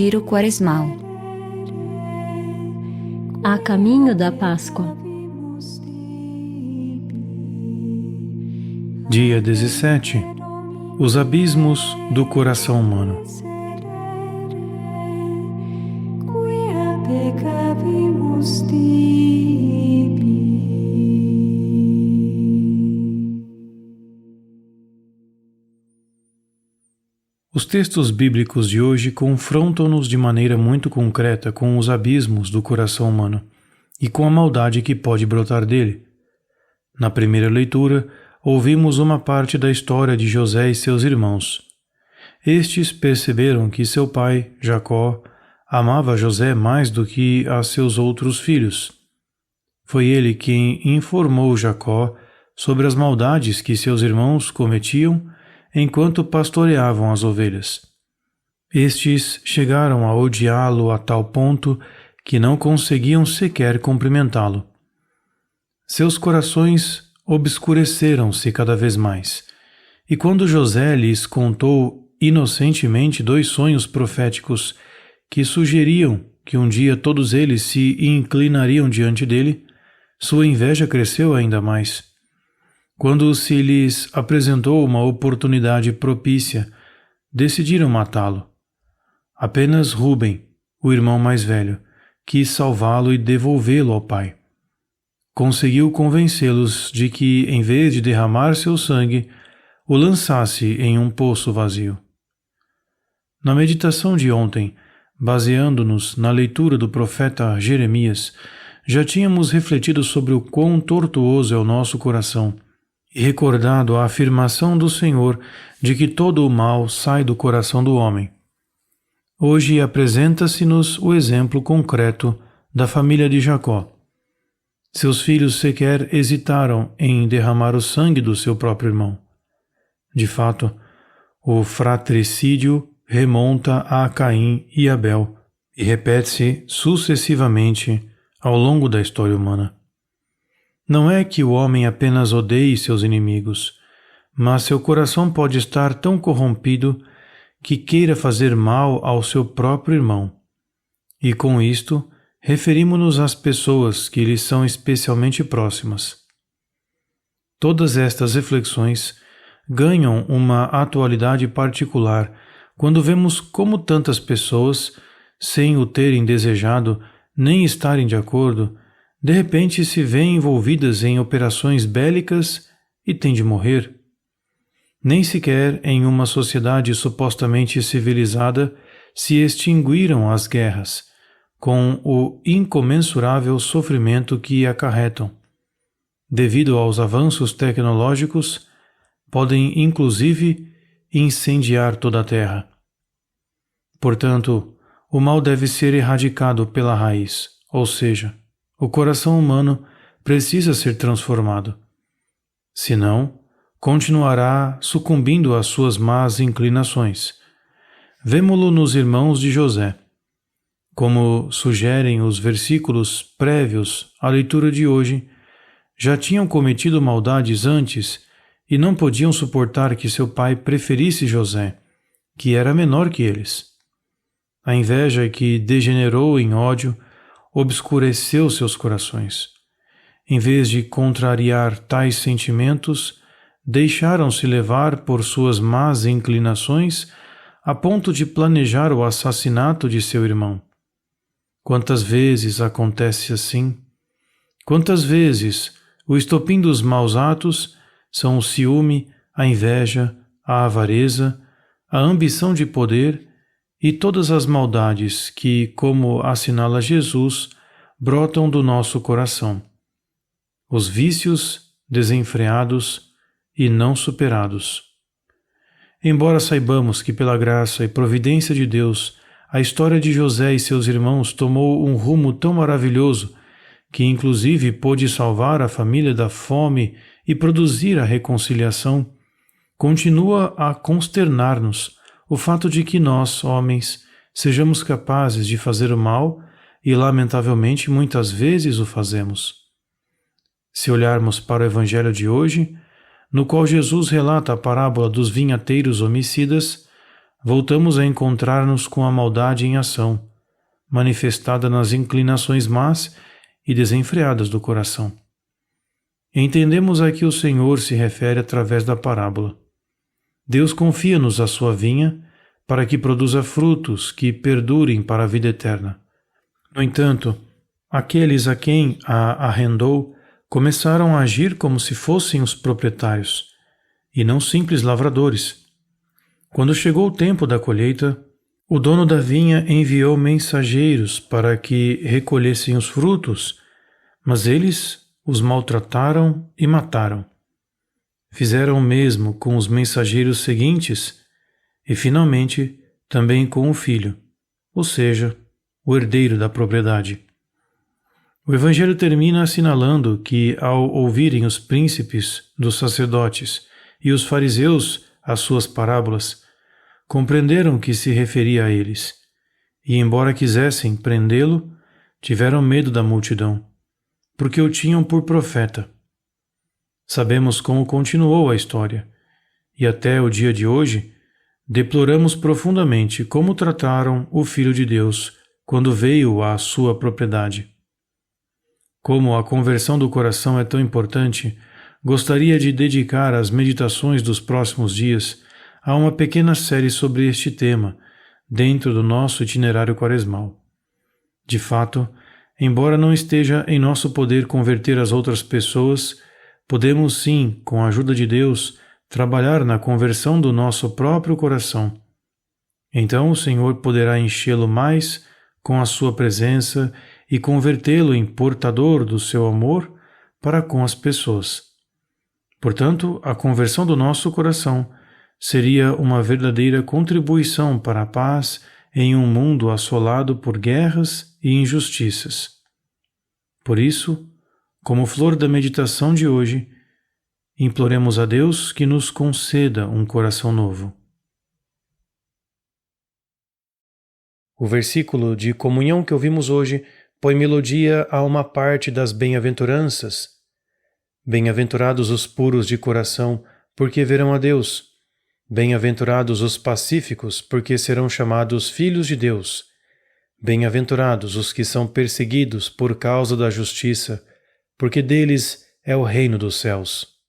Giro Quaresmal. A caminho da Páscoa. Dia 17. Os abismos do coração humano. Os textos bíblicos de hoje confrontam-nos de maneira muito concreta com os abismos do coração humano e com a maldade que pode brotar dele. Na primeira leitura, ouvimos uma parte da história de José e seus irmãos. Estes perceberam que seu pai, Jacó, amava José mais do que a seus outros filhos. Foi ele quem informou Jacó sobre as maldades que seus irmãos cometiam enquanto pastoreavam as ovelhas. Estes chegaram a odiá-lo a tal ponto que não conseguiam sequer cumprimentá-lo. Seus corações obscureceram-se cada vez mais, e quando José lhes contou inocentemente 2 sonhos proféticos que sugeriam que um dia todos eles se inclinariam diante dele, sua inveja cresceu ainda mais. Quando se lhes apresentou uma oportunidade propícia, decidiram matá-lo. Apenas Rúben, o irmão mais velho, quis salvá-lo e devolvê-lo ao pai. Conseguiu convencê-los de que, em vez de derramar seu sangue, o lançasse em um poço vazio. Na meditação de ontem, baseando-nos na leitura do profeta Jeremias, já tínhamos refletido sobre o quão tortuoso é o nosso coração e recordado a afirmação do Senhor de que todo o mal sai do coração do homem. Hoje apresenta-se-nos o exemplo concreto da família de Jacó. Seus filhos sequer hesitaram em derramar o sangue do seu próprio irmão. De fato, o fratricídio remonta a Caim e Abel e repete-se sucessivamente ao longo da história humana. Não é que o homem apenas odeie seus inimigos, mas seu coração pode estar tão corrompido que queira fazer mal ao seu próprio irmão. E com isto, referimos-nos às pessoas que lhes são especialmente próximas. Todas estas reflexões ganham uma atualidade particular quando vemos como tantas pessoas, sem o terem desejado nem estarem de acordo, de repente se veem envolvidas em operações bélicas e têm de morrer. Nem sequer em uma sociedade supostamente civilizada se extinguiram as guerras, com o incomensurável sofrimento que acarretam. Devido aos avanços tecnológicos, podem inclusive incendiar toda a terra. Portanto, o mal deve ser erradicado pela raiz, ou seja, o coração humano precisa ser transformado. Senão, continuará sucumbindo às suas más inclinações. Vemo-lo nos irmãos de José. Como sugerem os versículos prévios à leitura de hoje, já tinham cometido maldades antes e não podiam suportar que seu pai preferisse José, que era menor que eles. A inveja que degenerou em ódio obscureceu seus corações. Em vez de contrariar tais sentimentos, deixaram-se levar por suas más inclinações a ponto de planejar o assassinato de seu irmão. Quantas vezes acontece assim? Quantas vezes o estopim dos maus atos são o ciúme, a inveja, a avareza, a ambição de poder e todas as maldades que, como assinala Jesus, brotam do nosso coração. Os vícios desenfreados e não superados. Embora saibamos que pela graça e providência de Deus, a história de José e seus irmãos tomou um rumo tão maravilhoso que inclusive pôde salvar a família da fome e produzir a reconciliação, continua a consternar-nos o fato de que nós, homens, sejamos capazes de fazer o mal e, lamentavelmente, muitas vezes o fazemos. Se olharmos para o Evangelho de hoje, no qual Jesus relata a parábola dos vinhateiros homicidas, voltamos a encontrar-nos com a maldade em ação, manifestada nas inclinações más e desenfreadas do coração. Entendemos a que o Senhor se refere através da parábola. Deus confia-nos a sua vinha para que produza frutos que perdurem para a vida eterna. No entanto, aqueles a quem a arrendou começaram a agir como se fossem os proprietários, e não simples lavradores. Quando chegou o tempo da colheita, o dono da vinha enviou mensageiros para que recolhessem os frutos, mas eles os maltrataram e mataram. Fizeram o mesmo com os mensageiros seguintes e, finalmente, também com o filho, ou seja, o herdeiro da propriedade. O Evangelho termina assinalando que, ao ouvirem os príncipes dos sacerdotes e os fariseus as suas parábolas, compreenderam que se referia a eles, e, embora quisessem prendê-lo, tiveram medo da multidão, porque o tinham por profeta. Sabemos como continuou a história, e até o dia de hoje, deploramos profundamente como trataram o Filho de Deus quando veio à sua propriedade. Como a conversão do coração é tão importante, gostaria de dedicar as meditações dos próximos dias a uma pequena série sobre este tema, dentro do nosso itinerário quaresmal. De fato, embora não esteja em nosso poder converter as outras pessoas, podemos sim, com a ajuda de Deus, trabalhar na conversão do nosso próprio coração. Então o Senhor poderá enchê-lo mais com a sua presença e convertê-lo em portador do seu amor para com as pessoas. Portanto, a conversão do nosso coração seria uma verdadeira contribuição para a paz em um mundo assolado por guerras e injustiças. Por isso, como flor da meditação de hoje, imploremos a Deus que nos conceda um coração novo. O versículo de comunhão que ouvimos hoje põe melodia a uma parte das bem-aventuranças. Bem-aventurados os puros de coração, porque verão a Deus. Bem-aventurados os pacíficos, porque serão chamados filhos de Deus. Bem-aventurados os que são perseguidos por causa da justiça, porque deles é o reino dos céus.